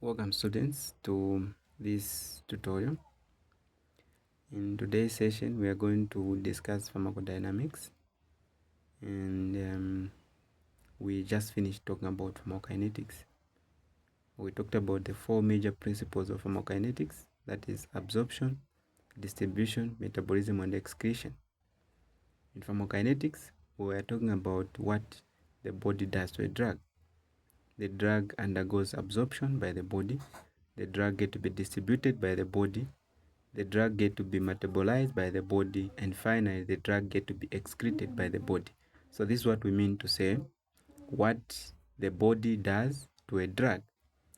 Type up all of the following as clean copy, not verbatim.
Welcome students to this tutorial. In today's session we are going to discuss pharmacodynamics, and we just finished talking about pharmacokinetics. We talked about the four major principles of pharmacokinetics, that is absorption, distribution, metabolism, and excretion. In pharmacokinetics we are talking about what the body does to a drug. The drug undergoes absorption by the body, the drug gets to be distributed by the body, the drug get to be metabolized by the body, and finally the drug get to be excreted by the body. So this is what we mean to say what the body does to a drug.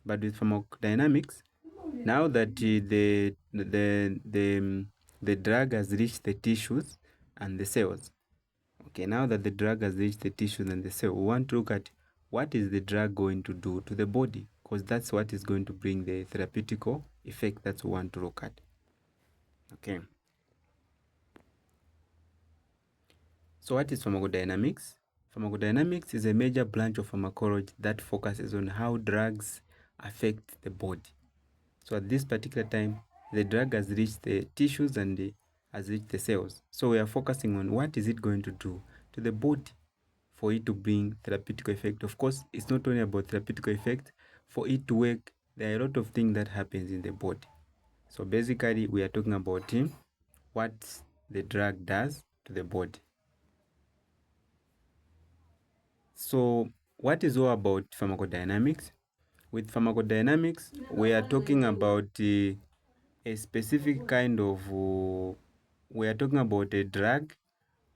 But with pharmacodynamics, now that the drug has reached the tissues and the cells. Okay, now that the drug has reached the tissues and the cell, we want to look at what is the drug going to do to the body, because that's what is going to bring the therapeutic effect that we want to look at. Okay. So what is pharmacodynamics? Pharmacodynamics is a major branch of pharmacology that focuses on how drugs affect the body. So at this particular time, the drug has reached the tissues and has reached the cells. So we are focusing on what is it going to do to the body for it to bring therapeutic effect. Of course, it's not only about therapeutic effect. For it to work, there are a lot of things that happens in the body. So basically, we are talking about what the drug does to the body. So what is all about pharmacodynamics? With pharmacodynamics, we are talking about a specific kind of, we are talking about a drug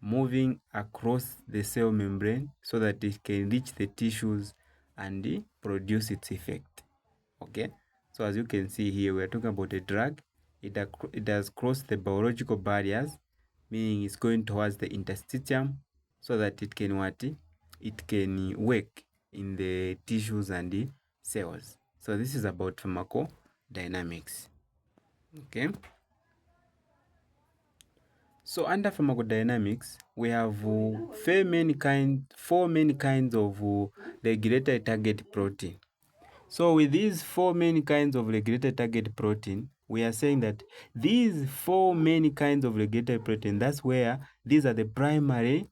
moving across the cell membrane so that it can reach the tissues and produce its effect. Okay, so as you can see here, we are talking about a drug. It has crossed the biological barriers, meaning it's going towards the interstitium so that it can what? It can work in the tissues and the cells. So this is about pharmacodynamics. Okay. So under pharmacodynamics, we have four main kinds of regulatory target protein. So with these four main kinds of regulatory target protein, we are saying that these four main kinds of regulatory protein, that's where these are the primary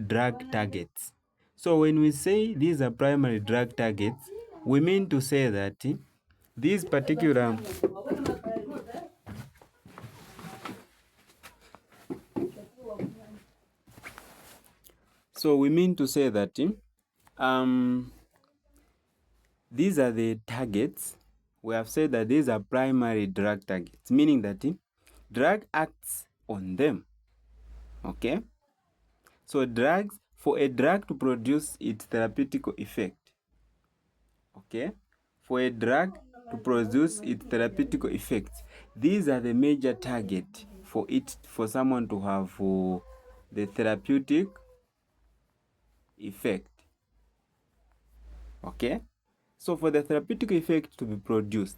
drug targets. So when we say these are primary drug targets, we mean to say that these particular these are the targets. We have said that these are primary drug targets, meaning that drug acts on them. Okay, so for a drug to produce its therapeutic effect, okay, for a drug to produce its therapeutic effects, these are the major target for someone to have the therapeutic effect. Okay, so for the therapeutic effect to be produced,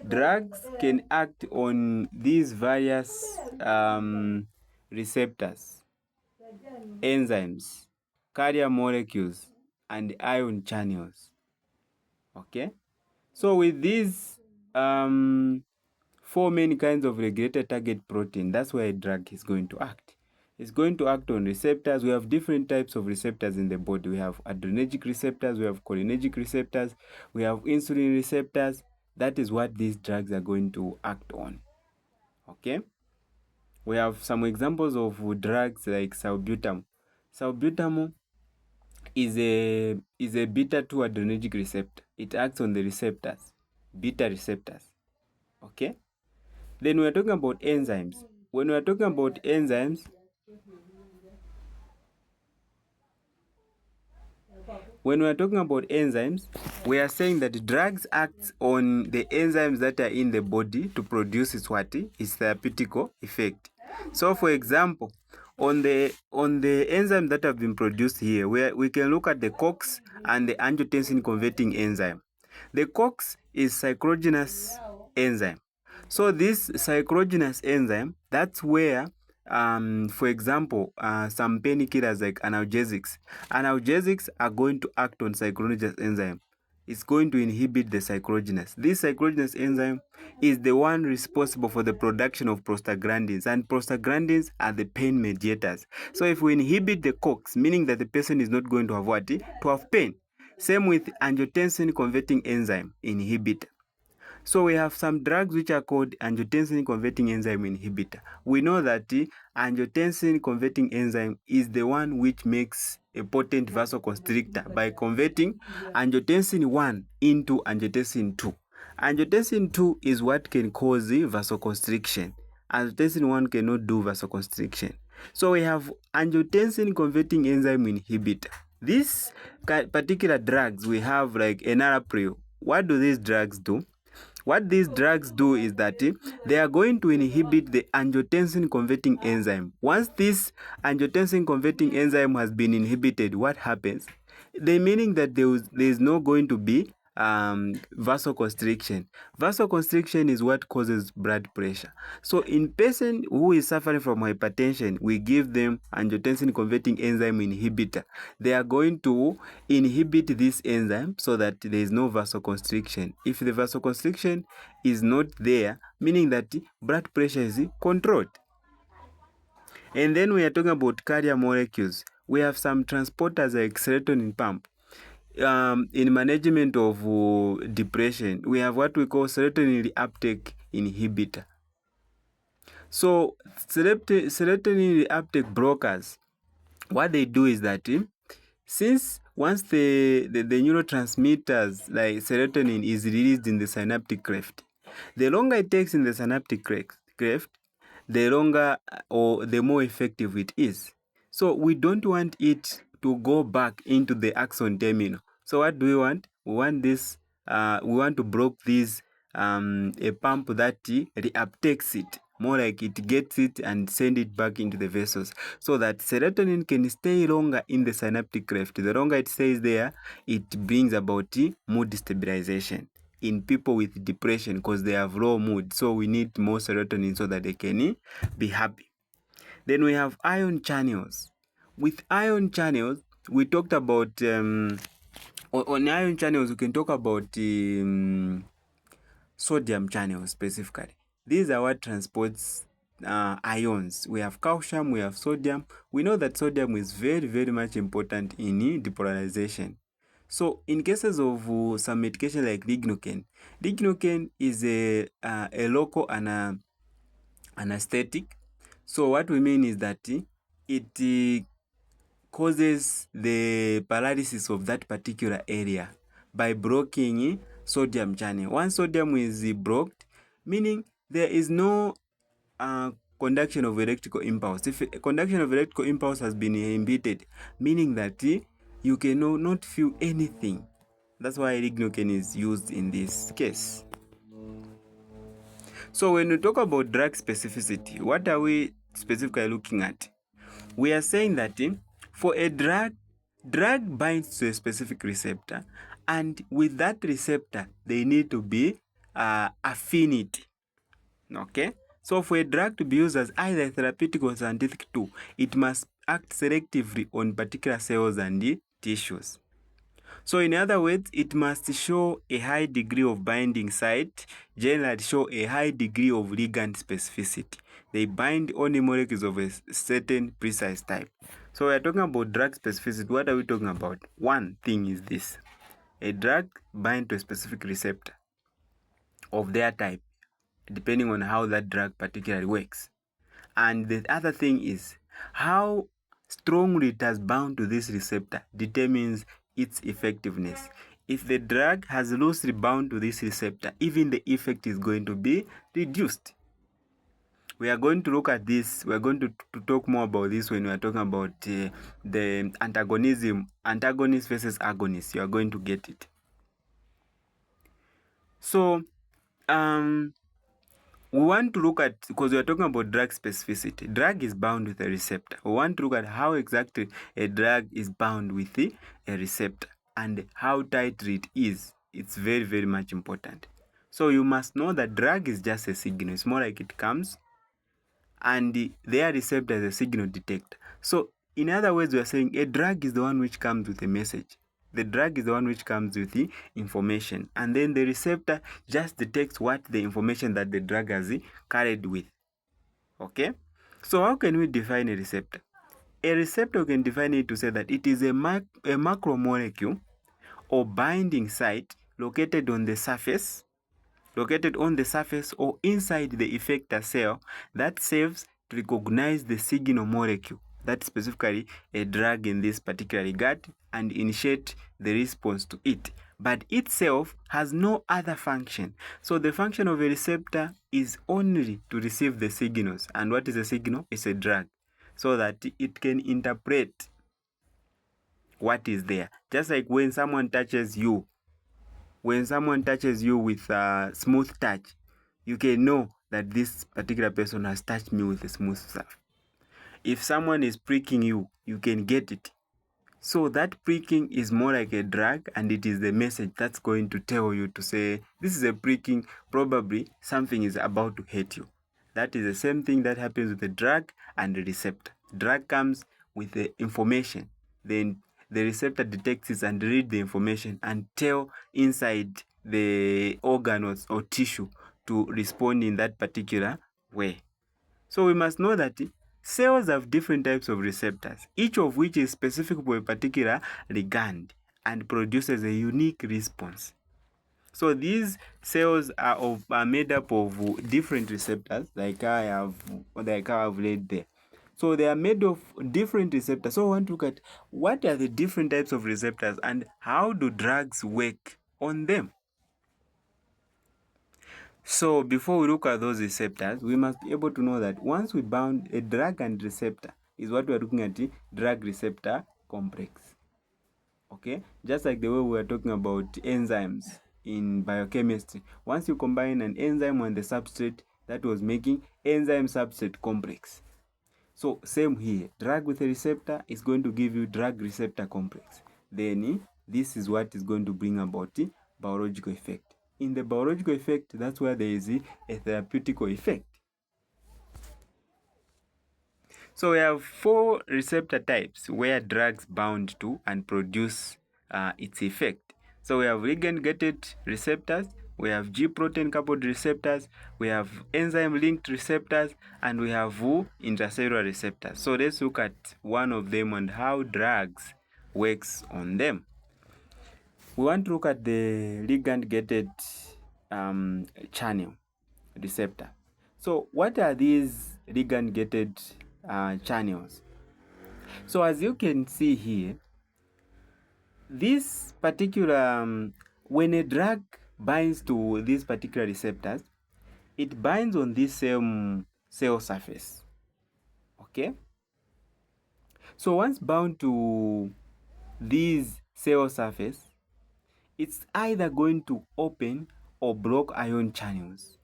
drugs can act on these various receptors, enzymes, carrier molecules, and ion channels. Okay, so with these four main kinds of regulated target protein, that's where a drug is going to act. It's going to act on receptors. We have different types of receptors in the body. We have adrenergic receptors, we have cholinergic receptors, we have insulin receptors. That is what these drugs are going to act on. Okay, we have some examples of drugs like salbutamol. Salbutamol is a beta 2 adrenergic receptor. It acts on the receptors, beta receptors. Okay, then we are talking about enzymes. When we are talking about enzymes, we are saying that drugs act on the enzymes that are in the body to produce its therapeutic effect. So for example, on the enzymes that have been produced here, we can look at the COX and the angiotensin converting enzyme. The COX is cyclogenous enzyme. So this cyclogenous enzyme, that's where for example, some painkillers like analgesics are going to act on cyclogenous enzyme. is going to inhibit the cycloogenase. This cycloogenase enzyme is the one responsible for the production of prostaglandins, and prostaglandins are the pain mediators. So if we inhibit the COX, meaning that the person is not going to have what? To have pain. Same with angiotensin converting enzyme inhibitor. So we have some drugs which are called angiotensin converting enzyme inhibitor. We know that the angiotensin converting enzyme is the one which makes a potent vasoconstrictor by converting angiotensin 1 into angiotensin 2. Angiotensin 2 is what can cause the vasoconstriction. Angiotensin 1 cannot do vasoconstriction. So we have angiotensin converting enzyme inhibitor. These particular drugs we have like enalapril. What do these drugs do? What these drugs do is that they are going to inhibit the angiotensin converting enzyme. Once this angiotensin converting enzyme has been inhibited, what happens? The meaning that there is not going to be vasoconstriction. Vasoconstriction is what causes blood pressure. So in person who is suffering from hypertension, we give them angiotensin converting enzyme inhibitor. They are going to inhibit this enzyme so that there is no vasoconstriction. If the vasoconstriction is not there, meaning that blood pressure is controlled. And then we are talking about carrier molecules. We have some transporters like serotonin pump. In management of depression, we have what we call serotonin reuptake inhibitor. So serotonin reuptake blockers, what they do is that since once the neurotransmitters like serotonin is released in the synaptic cleft, the longer it takes in the synaptic cleft, the longer or the more effective it is. So we don't want it to go back into the axon terminal. So what do we want? We want this. We want to block this a pump that reuptakes it. More like it gets it and send it back into the vessels so that serotonin can stay longer in the synaptic cleft. The longer it stays there, it brings about mood stabilization in people with depression because they have low mood. So we need more serotonin so that they can be happy. Then we have ion channels. With ion channels, we talked about on ion channels, we can talk about sodium channels specifically. These are what transports ions. We have calcium, we have sodium. We know that sodium is very, very much important in depolarization. So in cases of some medication like lignocaine is a local anesthetic. So what we mean is that it causes the paralysis of that particular area by blocking sodium channel. Once sodium is blocked, meaning there is no conduction of electrical impulse. If a conduction of electrical impulse has been inhibited, meaning that you cannot feel anything. That's why lignocaine is used in this case. So when we talk about drug specificity, what are we specifically looking at? We are saying that for a drug binds to a specific receptor, and with that receptor, they need to be affinity. Okay? So for a drug to be used as either therapeutic or scientific tool, it must act selectively on particular cells and tissues. So in other words, it must show a high degree of binding site, generally show a high degree of ligand specificity. They bind only molecules of a certain precise type. So we are talking about drug specificity. What are we talking about? One thing is this. A drug binds to a specific receptor of their type, depending on how that drug particularly works. And the other thing is how strongly it has bound to this receptor determines its effectiveness. If the drug has loosely bound to this receptor, even the effect is going to be reduced. We are going to look at this. We are going to talk more about this when we are talking about the antagonist versus agonist. You are going to get it. So, we want to look at, because we are talking about drug specificity. Drug is bound with a receptor. We want to look at how exactly a drug is bound with a receptor and how tightly it is. It's very, very much important. So you must know that drug is just a signal. It's more like it comes and their receptor is a signal detector. So in other words, we are saying a drug is the one which comes with a message. The drug is the one which comes with the information, and then the receptor just detects what the information that the drug has carried with. Okay? So how can we define a receptor? A receptor, can define it to say that it is a macromolecule or binding site located on the surface or inside the effector cell that serves to recognize the signal molecule, that specifically a drug in this particular regard, and initiate the response to it. But itself has no other function. So the function of a receptor is only to receive the signals. And what is a signal? It's a drug. So that it can interpret what is there. Just like when someone touches you with a smooth touch, you can know that this particular person has touched me with a smooth stuff. If someone is pricking you, you can get it. So that pricking is more like a drug, and it is the message that's going to tell you to say, this is a pricking, probably something is about to hit you. That is the same thing that happens with the drug and the receptor. Drug comes with the information, then the receptor detects it and read the information and tell inside the organ or tissue to respond in that particular way. So we must know that cells have different types of receptors, each of which is specific for a particular ligand and produces a unique response. So these cells are made up of different receptors, like I have laid there. So they are made of different receptors. So I want to look at what are the different types of receptors and how do drugs work on them. So before we look at those receptors, we must be able to know that once we bound a drug and receptor is what we are looking at, the drug receptor complex. Okay, just like the way we were talking about enzymes in biochemistry. Once you combine an enzyme and the substrate, that was making enzyme substrate complex. So same here, drug with a receptor is going to give you drug receptor complex. Then this is what is going to bring about the biological effect. In the biological effect, that's where there is a therapeutic effect. So we have 4 receptor types where drugs bound to and produce its effect. So we have ligand-gated receptors, we have G-protein coupled receptors, we have enzyme-linked receptors, and we have intracellular receptors. So let's look at one of them and how drugs works on them. We want to look at the ligand-gated channel receptor. So what are these ligand-gated channels? So as you can see here, this particular when a drug binds to these particular receptors, it binds on this same cell surface. Okay, so once bound to this cell surface, it's either going to open or block ion channels.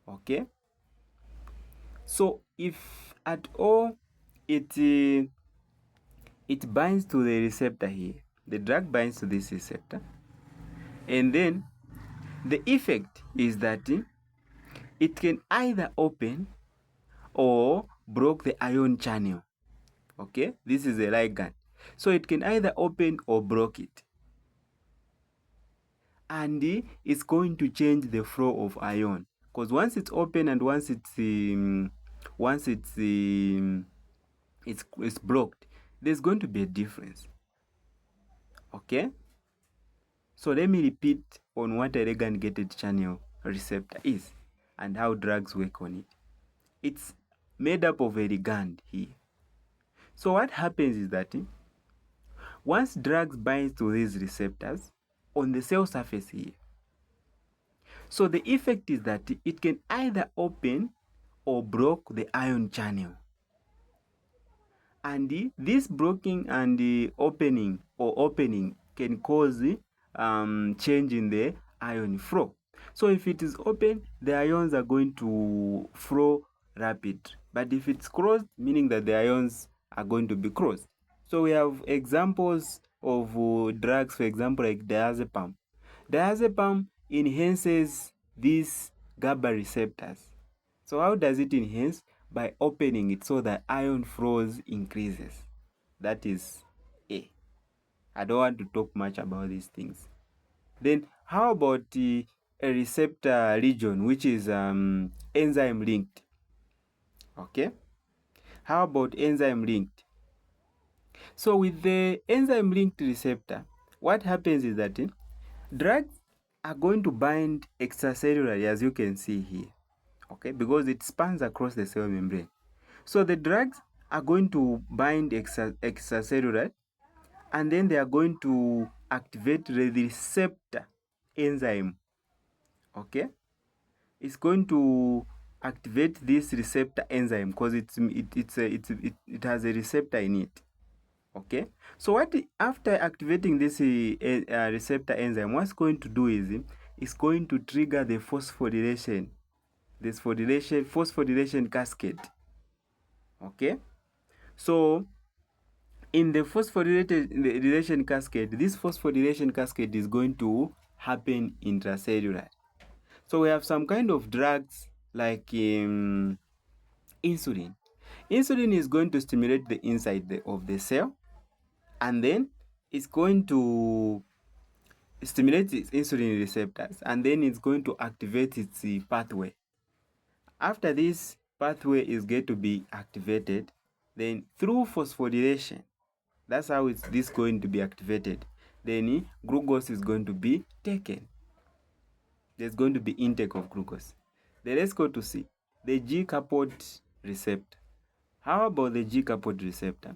Okay, so if at all it binds to the receptor here, the drug binds to this receptor, and then the effect is that it can either open or block the ion channel. Okay, this is a ligand, so it can either open or block it, and it's going to change the flow of ion, because once it's open and once it's blocked, there's going to be a difference. Okay, so let me repeat on what a ligand-gated channel receptor is and how drugs work on it. It's made up of a ligand here. So what happens is that once drugs bind to these receptors on the cell surface here, so the effect is that it can either open or block the ion channel. And this blocking and the opening can cause change in the ion flow. So if it is open, the ions are going to flow rapid. But if it's closed, meaning that the ions are going to be closed. So we have examples of drugs, for example, like diazepam. Diazepam enhances these GABA receptors. So how does it enhance? By opening it so that ion flows increases. That is A. I don't want to talk much about these things. Then how about a receptor region, which is enzyme linked? Okay. How about enzyme linked? So with the enzyme linked receptor, what happens is that drugs are going to bind extracellularly, as you can see here, okay, because it spans across the cell membrane. So the drugs are going to bind extracellular, and then they are going to activate the receptor enzyme, okay. It's going to activate this receptor enzyme because it has a receptor in it. Okay, so after activating this receptor enzyme, what's going to do is it's going to trigger the phosphorylation cascade. Okay, so in the phosphorylation cascade, this phosphorylation cascade is going to happen intracellular. So we have some kind of drugs like insulin. Insulin is going to stimulate the inside of the cell, and then it's going to stimulate its insulin receptors, and then it's going to activate its pathway. After this pathway is going to be activated, then through phosphorylation, that's how this going to be activated. Then glucose is going to be taken. There's going to be intake of glucose. Then let's go to see the G-coupled receptor. How about the G-coupled receptor?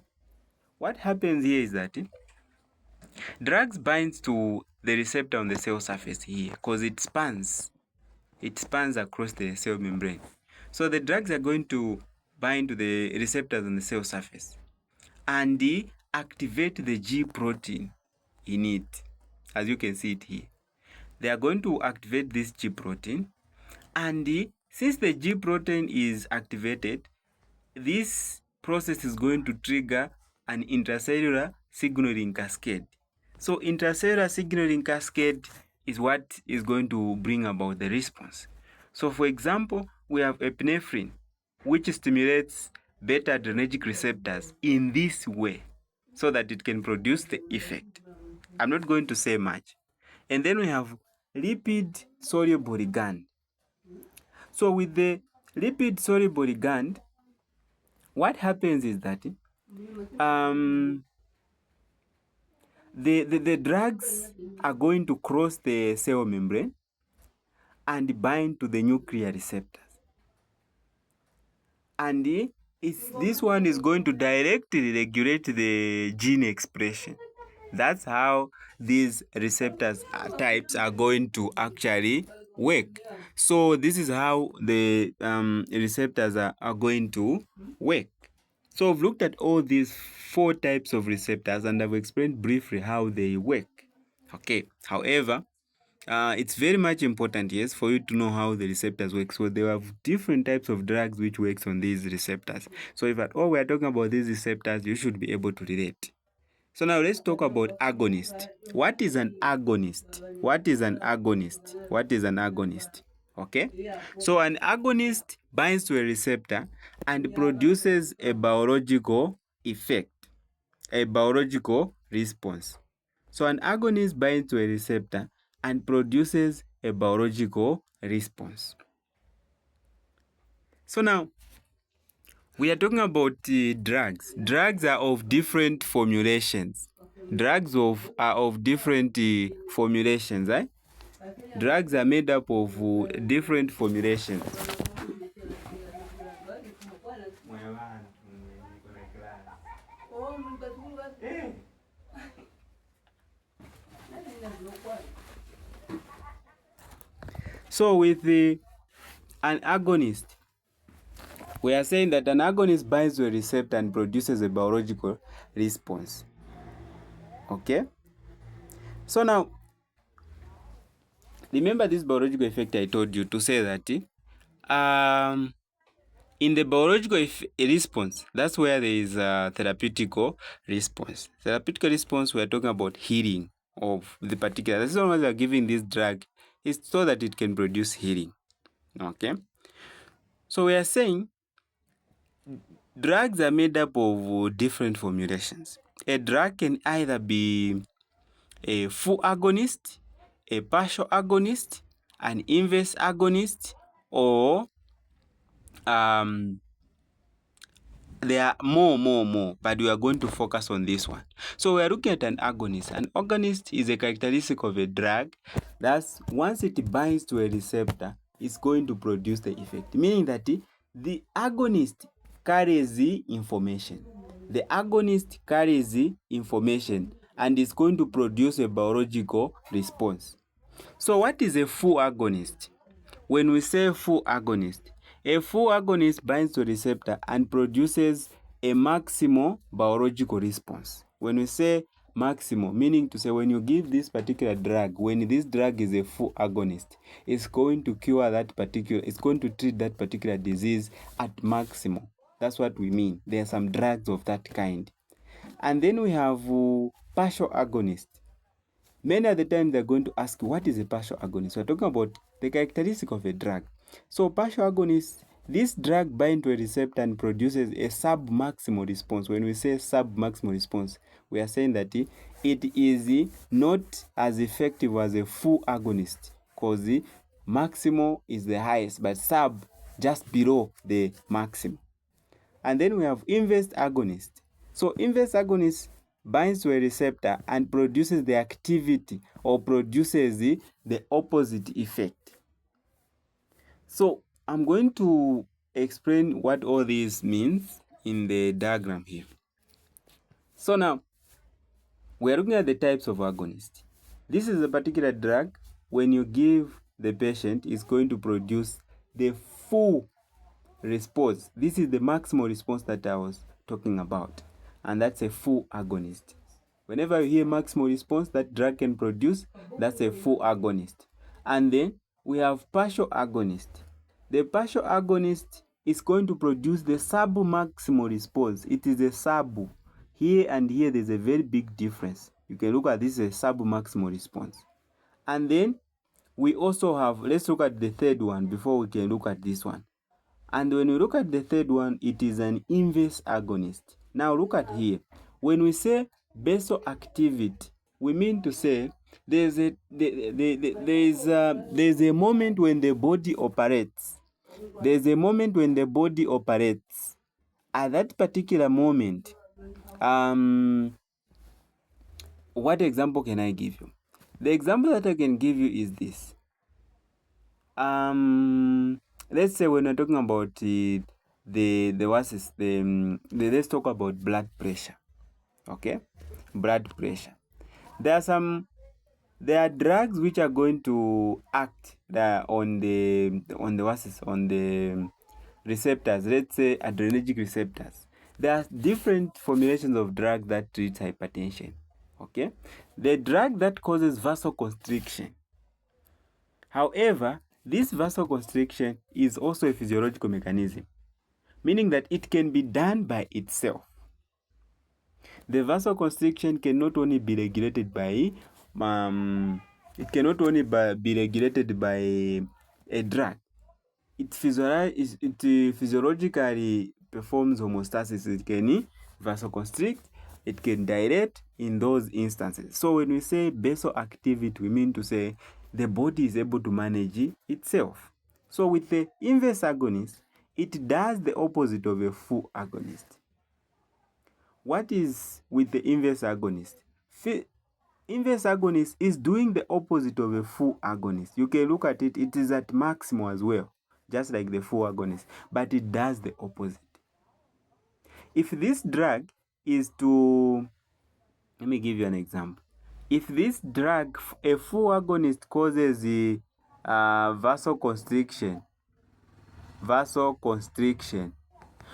What happens here is that drugs binds to the receptor on the cell surface here because it spans across the cell membrane. So the drugs are going to bind to the receptors on the cell surface and activate the G protein in it, as you can see it here. They are going to activate this G protein, and since the G protein is activated, this process is going to trigger an intracellular signaling cascade. So intracellular signaling cascade is what is going to bring about the response. So for example, we have epinephrine, which stimulates beta adrenergic receptors in this way so that it can produce the effect. I'm not going to say much. And then we have lipid soluble ligand. So with the lipid soluble ligand, what happens is that the drugs are going to cross the cell membrane and bind to the nuclear receptors. And this one is going to directly regulate the gene expression. That's how these receptors types are going to actually work. So this is how the receptors are going to work. So we've looked at all these 4 types of receptors, and I've explained briefly how they work. Okay, however, it's very much important, yes, for you to know how the receptors work. So there are different types of drugs which works on these receptors. So if at all we are talking about these receptors, you should be able to relate. So now let's talk about agonist. What is an agonist? What is an agonist? What is an agonist? Okay, so an agonist binds to a receptor and produces a biological effect, a biological response. So an agonist binds to a receptor and produces a biological response. So now we are talking about drugs. Drugs are of different formulations. Drugs are of different formulations. Drugs are made up of different formulations. So with an agonist, we are saying that an agonist binds to a receptor and produces a biological response. Okay? So now, remember this biological effect I told you to say that in the biological response, that's where there is a therapeutic response. Therapeutic response, we are talking about healing of the particular. That's why we are giving this drug is so that it can produce healing. Okay? So we are saying drugs are made up of different formulations. A drug can either be a full agonist, a partial agonist, an inverse agonist, or there are more, but we are going to focus on this one. So we are looking at an agonist. An agonist is a characteristic of a drug that once it binds to a receptor, it's going to produce the effect, meaning that the agonist carries the information. The agonist carries the information and is going to produce a biological response. So what is a full agonist? When we say full agonist, a full agonist binds to a receptor and produces a maximal biological response. When we say maximal, meaning to say when you give this particular drug, when this drug is a full agonist, it's going to cure that particular, it's going to treat that particular disease at maximal. That's what we mean. There are some drugs of that kind. And then we have partial agonist. Many of the time they're going to ask, what is a partial agonist? We're talking about the characteristic of a drug. So partial agonist, this drug binds to a receptor and produces a sub-maximal response. When we say sub-maximal response, we are saying that it is not as effective as a full agonist, because the maximal is the highest, but sub just below the maximum. And then we have inverse agonist. So inverse agonist binds to a receptor and produces the activity or produces the opposite effect. So I'm going to explain what all this means in the diagram here. So now we are looking at the types of agonist. This is a particular drug. When you give the patient, it's going to produce the full response. This is the maximal response that I was talking about, and that's a full agonist. Whenever you hear maximal response that drug can produce, that's a full agonist. And then we have partial agonist. The partial agonist is going to produce the sub-maximal response. It is a sub. Here and here there's a very big difference. You can look at this as a sub-maximal response. And then we also have, let's look at the third one before we can look at this one. And when we look at the third one, it is an inverse agonist. Now look at here. When we say basal activity, we mean to say there's a moment when the body operates. There's a moment when the body operates. At that particular moment, what example can I give you? The example that I can give you is this. Let's say when we're talking about let's talk about blood pressure. Okay, blood pressure. There are drugs which are going to act on the receptors. Let's say adrenergic receptors. There are different formulations of drugs that treat hypertension. Okay, the drug that causes vasoconstriction. However, this vasoconstriction is also a physiological mechanism, meaning that it can be done by itself. The vasoconstriction cannot only be regulated by a drug. It physiologically performs homeostasis. It can vasoconstrict, it can dilate in those instances. So when we say basal activity, we mean to say the body is able to manage itself. So with the inverse agonist, it does the opposite of a full agonist. What is with the inverse agonist? Inverse agonist is doing the opposite of a full agonist. You can look at it, it is at maximal as well, just like the full agonist, but it does the opposite. If this drug is to, let me give you an example. If this drug, a full agonist, causes the vasoconstriction.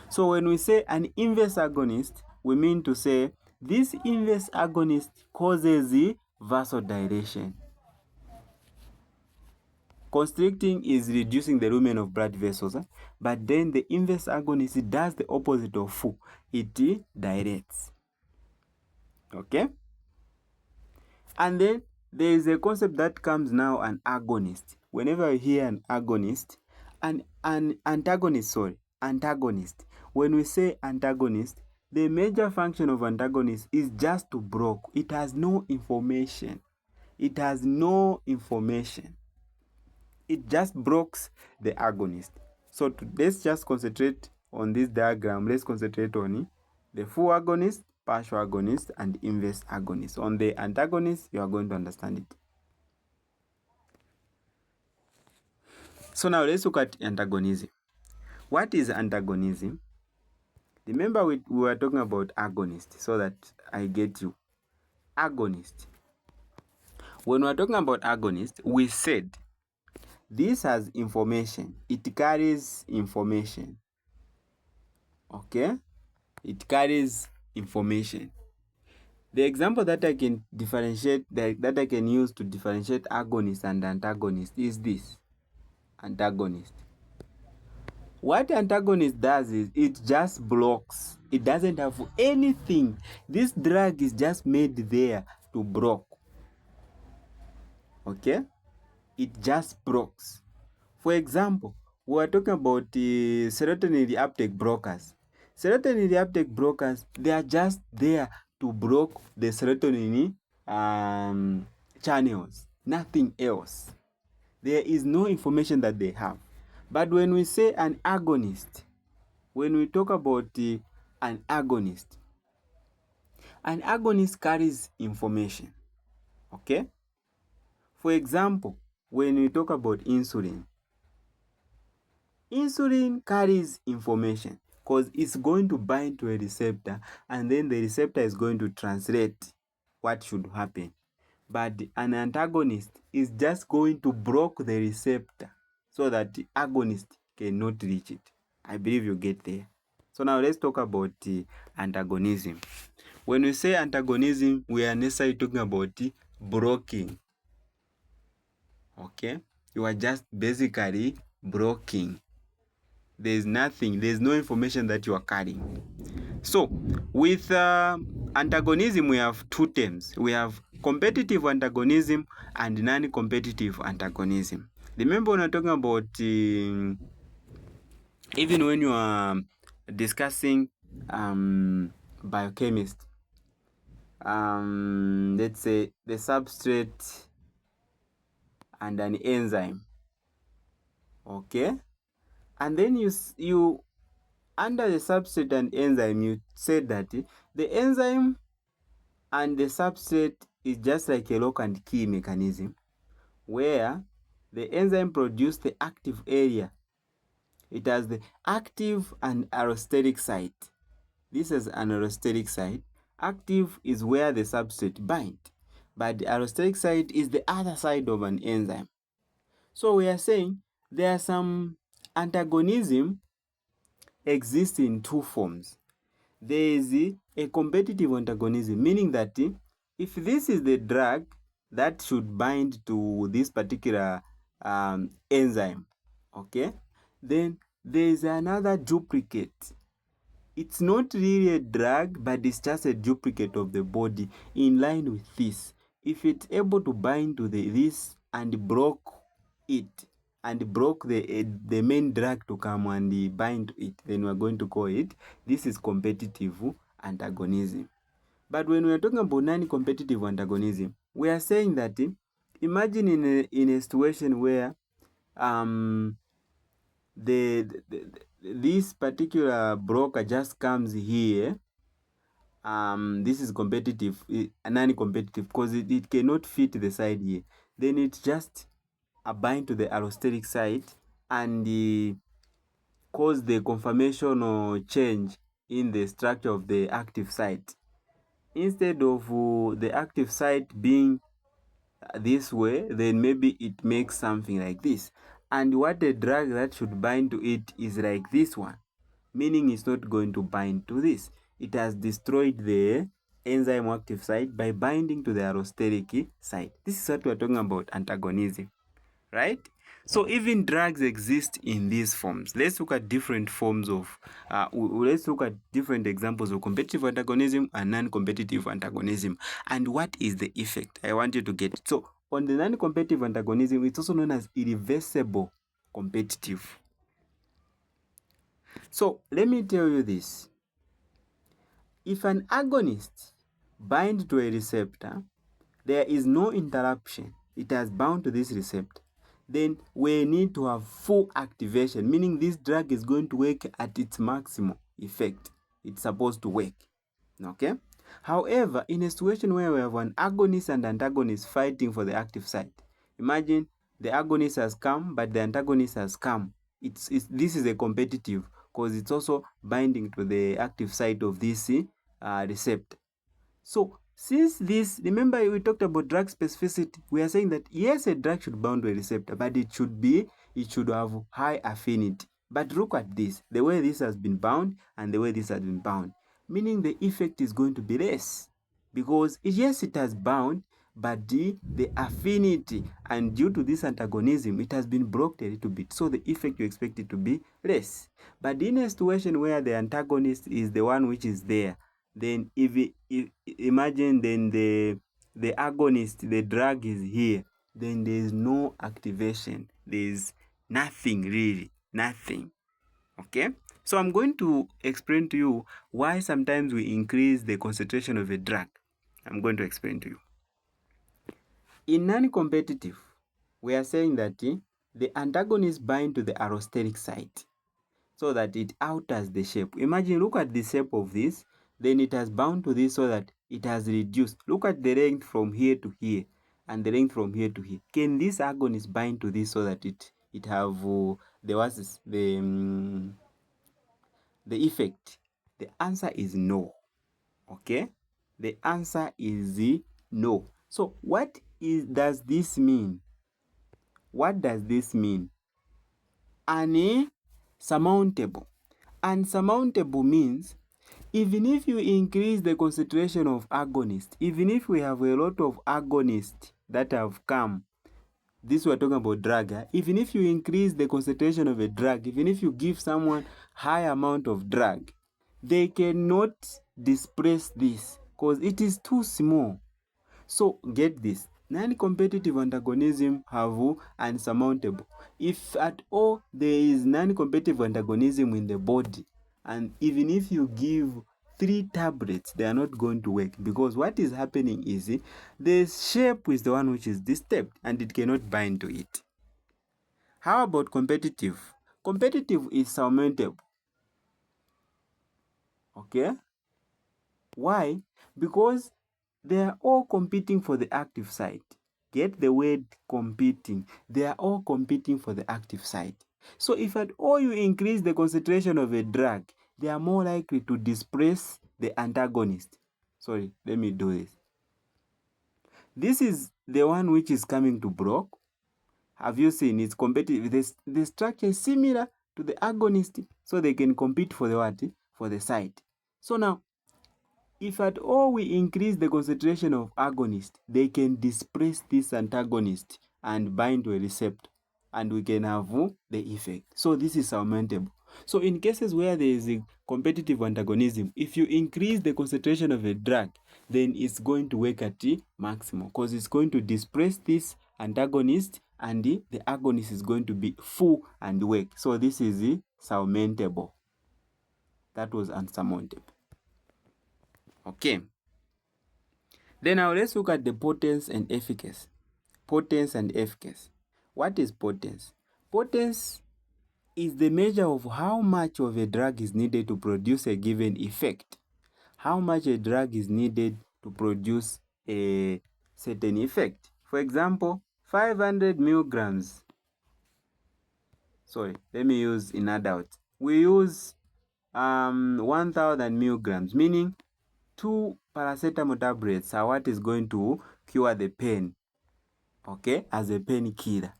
So when we say an inverse agonist, we mean to say this inverse agonist causes the vasodilation. Constricting is reducing the lumen of blood vessels, but then the inverse agonist does the opposite of full. It dilates. Okay? And then there is a concept that comes now, an agonist. Whenever you hear an agonist, an antagonist. When we say antagonist, The major function of antagonist is just to block. It has no information. It has no information. It just blocks the agonist. So let's just concentrate on this diagram. Let's concentrate on the full agonist, partial agonist, and inverse agonist. On the antagonist, you are going to understand it. So now let's look at antagonism. What is antagonism? Remember we were talking about agonist, so that I get you. Agonist. When we are talking about agonist, we said this has information. It carries information. Okay? It carries information. The example that I can differentiate, that I can use to differentiate agonist and antagonist is this. Antagonist. What antagonist does is it just blocks. It doesn't have anything. This drug is just made there to block. Okay? It just blocks. For example, we are talking about the serotonin reuptake blockers. Serotonin reuptake blockers, they are just there to block the serotonin channels, nothing else. There is no information that they have. But when we say an agonist, when we talk about an agonist carries information. Okay? For example, when we talk about insulin carries information because it's going to bind to a receptor, and then the receptor is going to translate what should happen. But an antagonist is just going to block the receptor so that the agonist cannot reach it. I believe you get there. So now let's talk about antagonism. When we say antagonism, we are necessarily talking about blocking. Okay? You are just basically blocking. There's no information that you are carrying. So with antagonism, we have two terms. We have competitive antagonism and non-competitive antagonism. Remember when we're talking about even when you are discussing biochemist, let's say the substrate and an enzyme. Okay? And then you under the substrate and enzyme, you said that the enzyme and the substrate is just like a lock and key mechanism where the enzyme produces the active area. It has the active and allosteric site. This is an allosteric site. Active is where the substrate binds, but the allosteric site is the other side of an enzyme. So we are saying there are some antagonism exists in two forms. There is a competitive antagonism, meaning that if this is the drug that should bind to this particular enzyme, okay, then there is another duplicate. It's not really a drug, but it's just a duplicate of the body in line with this. If it's able to bind to this and block it, and block the main drug to come and bind to it, then we're going to call it, this is competitive antagonism. But when we're talking about non-competitive antagonism, we are saying that imagine in a situation where this particular broker just comes here. This is competitive, non-competitive, because it cannot fit the side here. Then it just bind to the allosteric site and cause the conformation or change in the structure of the active site. Instead of the active site being this way, then maybe it makes something like this. And what the drug that should bind to it is like this one, meaning it's not going to bind to this. It has destroyed the enzyme active site by binding to the allosteric site. This is what we're talking about antagonism, right? So even drugs exist in these forms. Let's look at different forms of, let's look at different examples of competitive antagonism and non-competitive antagonism. And what is the effect? I want you to get it. So on the non-competitive antagonism, it's also known as irreversible competitive. So let me tell you this. if an agonist binds to a receptor, there is no interruption. It has bound to this receptor. Then we need to have full activation, meaning this drug is going to work at its maximum effect. It's supposed to work. Okay? However, in a situation where we have an agonist and antagonist fighting for the active site, imagine the agonist has come, but the antagonist has come. This is a competitive because it's also binding to the active site of this receptor. So since this, remember we talked about drug specificity, we are saying that yes, a drug should bind to a receptor, but it should have high affinity. But look at this, the way this has been bound and the way this has been bound, meaning the effect is going to be less because yes, it has bound, but the affinity, and due to this antagonism, it has been blocked a little bit, so the effect you expect it to be less. But in a situation where the antagonist is the one which is there, then if imagine then the agonist, the drug is here, then there is no activation, there is nothing, really nothing. Okay, so I'm going to explain to you why sometimes we increase the concentration of a drug. I'm going to explain to you. In non-competitive, we are saying that the antagonist bind to the allosteric site so that it alters the shape. Imagine, look at the shape of this, then it has bound to this so that it has reduced. Look at the length from here to here and the length from here to here. Can this agonist bind to this so that it have the effect? The answer is no. Okay, the answer is no. So what does this mean? What does this mean? Unsurmountable. Unsurmountable means even if you increase the concentration of agonists, even if we have a lot of agonists that have come, this we're talking about drug, even if you increase the concentration of a drug, even if you give someone high amount of drug, they cannot displace this because it is too small. So get this, non-competitive antagonism have unsurmountable. If at all there is non-competitive antagonism in the body, and even if you give 3 tablets, they are not going to work because what is happening is the shape is the one which is disturbed and it cannot bind to it. How about competitive? Competitive is surmountable. Okay? Why? Because they are all competing for the active site. Get the word competing. They are all competing for the active site. So if at all you increase the concentration of a drug, they are more likely to displace the antagonist. Sorry, let me do this. This is the one which is coming to block. Have you seen it's competitive? The structure is similar to the agonist, so they can compete for the what? For the site. So now, if at all we increase the concentration of agonist, they can displace this antagonist and bind to a receptor, and we can have the effect. So this is surmountable. So in cases where there is a competitive antagonism, if you increase the concentration of a drug, then it's going to work at the maximum because it's going to displace this antagonist and the agonist is going to be full and work. So this is surmountable. That was unsurmountable. Okay. Then now let's look at the potency and efficacy. Potency and efficacy. What is potency? Potency is the measure of how much of a drug is needed to produce a given effect. How much a drug is needed to produce a certain effect. For example, 500 milligrams. Sorry, let me use in adults. We use 1000 milligrams, meaning 2 paracetamol tablets are what is going to cure the pain, okay, as a painkiller.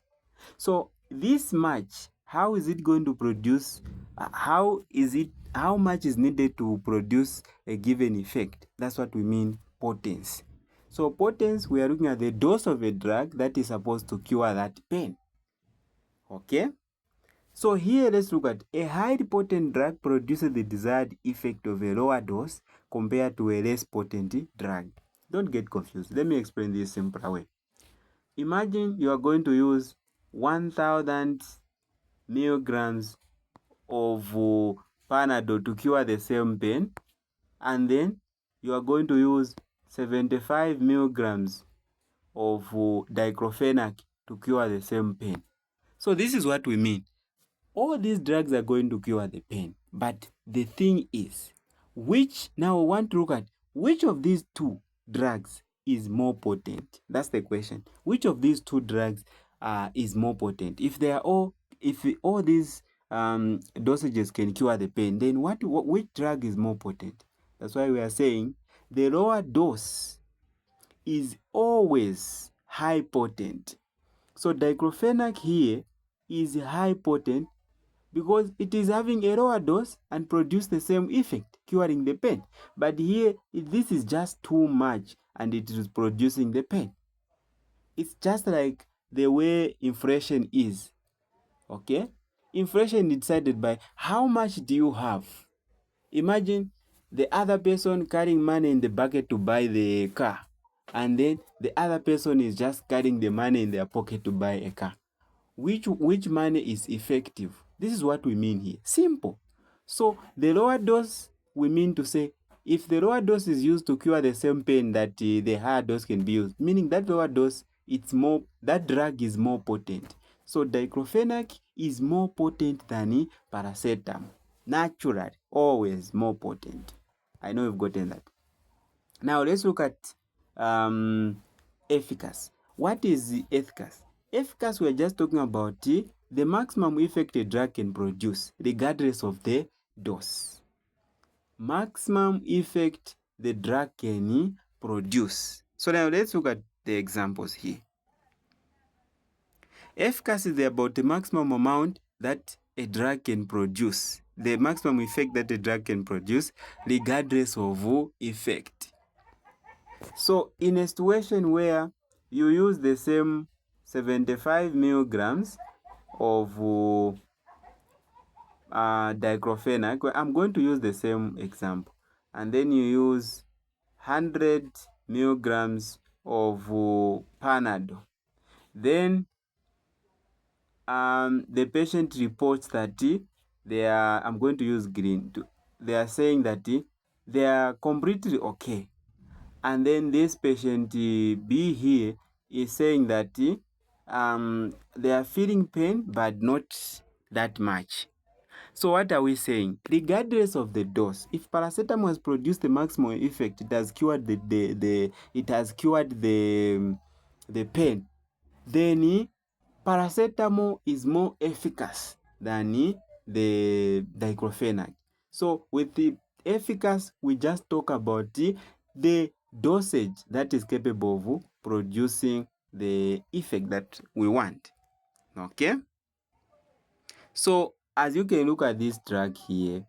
So this much, how is it going to produce, how much is needed to produce a given effect? That's what we mean potency. So potency, we are looking at the dose of a drug that is supposed to cure that pain. Okay, so here let's look at a highly potent drug produces the desired effect of a lower dose compared to a less potent drug. Don't get confused. Let me explain this simpler way. Imagine you are going to use 1000 milligrams of Panadol to cure the same pain, and then you are going to use 75 milligrams of diclofenac to cure the same pain. So this is what we mean. All these drugs are going to cure the pain, but the thing is, now we want to look at which of these two drugs is more potent. That's the question. Which of these two drugs is more potent? If all these dosages can cure the pain, then which drug is more potent? That's why we are saying the lower dose is always high potent. So diclofenac here is high potent because it is having a lower dose and produce the same effect, curing the pain. But here, this is just too much and it is producing the pain. It's just like the way inflation is, okay? Inflation is decided by how much do you have. Imagine the other person carrying money in the bucket to buy the car, and then the other person is just carrying the money in their pocket to buy a car. Which money is effective? This is what we mean here. Simple. So the lower dose, we mean to say, if the lower dose is used to cure the same pain that the higher dose can be used, meaning that lower dose, that drug is more potent. So diclofenac is more potent than paracetamol. Naturally, always more potent. I know you've gotten that. Now let's look at efficacy. What is the efficacy? Efficacy, we're just talking about the maximum effect a drug can produce, regardless of the dose. Maximum effect the drug can produce. So now let's look at the examples here. Efficacy is about the maximum amount that a drug can produce, the maximum effect that a drug can produce, regardless of effect. So in a situation where you use the same 75 milligrams of diclofenac, I'm going to use the same example, and then you use 100 milligrams of Panadol. Then the patient reports that I'm going to use green. They are saying that they are completely okay. And then this patient B here is saying that they are feeling pain, but not that much. So what are we saying? Regardless of the dose, if paracetamol has produced the maximum effect, it has cured the pain, then paracetamol is more efficacious than the diclofenac. So with the efficacy, we just talk about the dosage that is capable of producing the effect that we want. Okay? So as you can look at this drug here,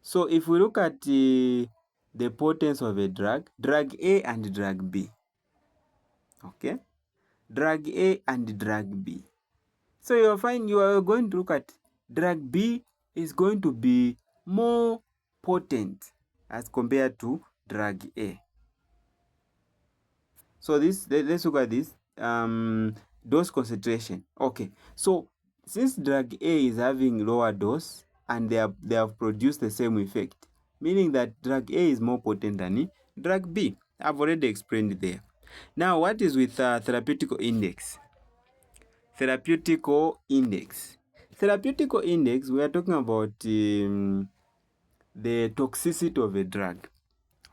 so if we look at the potency of a drug A and drug B, okay? Drug A and drug B. So you are going to look at drug B is going to be more potent as compared to drug A. So let's look at this dose concentration. Okay, so since drug A is having lower dose and they have produced the same effect, meaning that drug A is more potent than drug B. I've already explained there. Now, what is with therapeutic index? Therapeutic index. Therapeutic index, we are talking about the toxicity of a drug.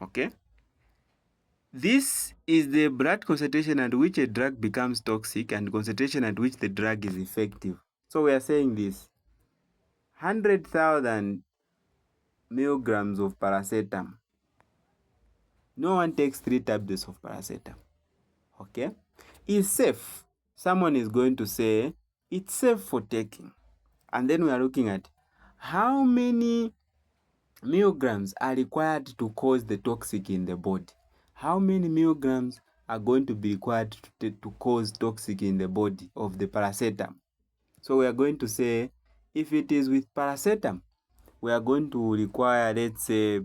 Okay? This is the blood concentration at which a drug becomes toxic and concentration at which the drug is effective. So we are saying this 100,000 milligrams of paracetamol. No one takes 3 tablets of paracetamol. Okay? Is safe. Someone is going to say it's safe for taking. And then we are looking at how many milligrams are required to cause the toxic in the body. How many milligrams are going to be required to cause toxic in the body of the paracetamol? So we are going to say, if it is with paracetamol, we are going to require, let's say,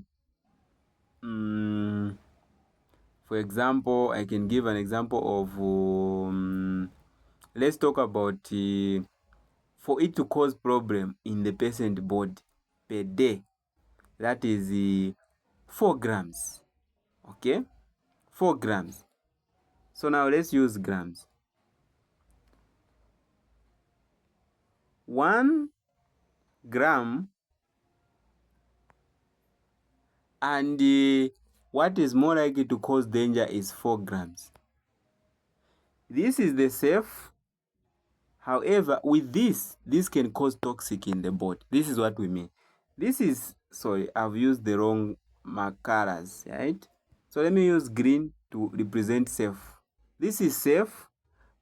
for example, I can give an example of, let's talk about for it to cause problem in the patient body per day. That is 4 grams. Okay, 4 grams. So now let's use grams. 1 gram, and what is more likely to cause danger is 4 grams. This is the safe. However, with this can cause toxic in the body. This is what we mean. This is, sorry, I've used the wrong colors, right? So let me use green to represent safe. This is safe,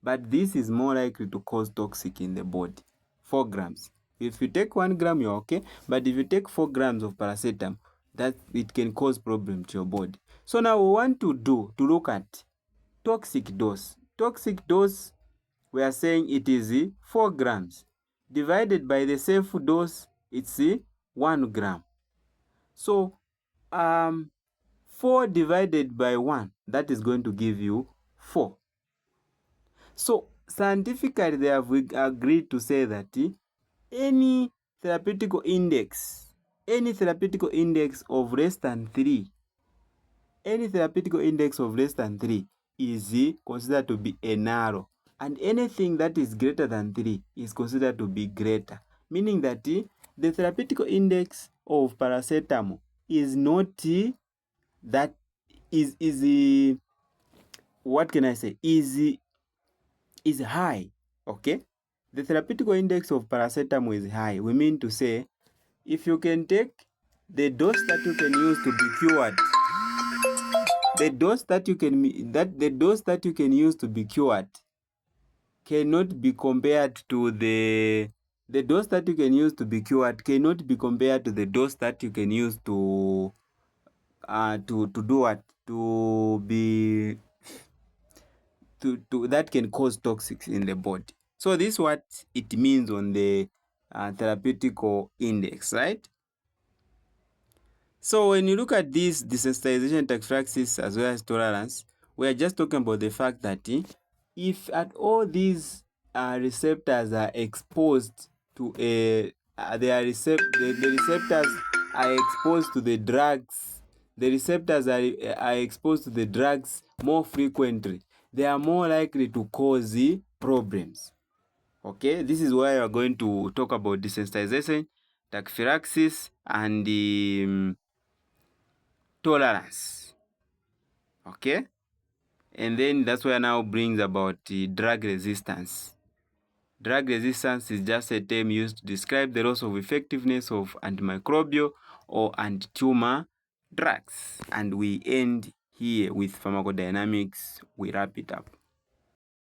but this is more likely to cause toxic in the body. 4 grams. If you take 1 gram, you're okay. But if you take 4 grams of paracetamol, that it can cause problem to your body. So now we want to look at toxic dose. Toxic dose, we are saying it is 4 grams. Divided by the safe dose, it's 1 gram. So 4 divided by 1, that is going to give you 4. So scientifically, they have agreed to say that any therapeutic index of less than 3, is considered to be a narrow, and anything that is greater than 3 is considered to be greater, meaning that the therapeutic index of paracetamol is not that is what can I say, is high. Okay, the therapeutic index of paracetamol is high. We mean to say, if you can take the dose that you can use to be cured, the dose that you can use to be cured cannot be compared to the dose that you can use to be cured cannot be compared to the dose that you can use to do what, to be to that can cause toxics in the body. So this is what it means on the therapeutic index, right? So when you look at this desensitization, tachyphylaxis, as well as tolerance, we are just talking about the fact that if at all these receptors are exposed to the receptors are exposed to the drugs, the receptors are exposed to the drugs more frequently, they are more likely to cause problems. Okay, this is why we are going to talk about desensitization, tachyphylaxis, and tolerance. Okay, and then that's why now brings about drug resistance. Drug resistance is just a term used to describe the loss of effectiveness of antimicrobial or anti-tumor drugs. And we end here with pharmacodynamics. We wrap it up.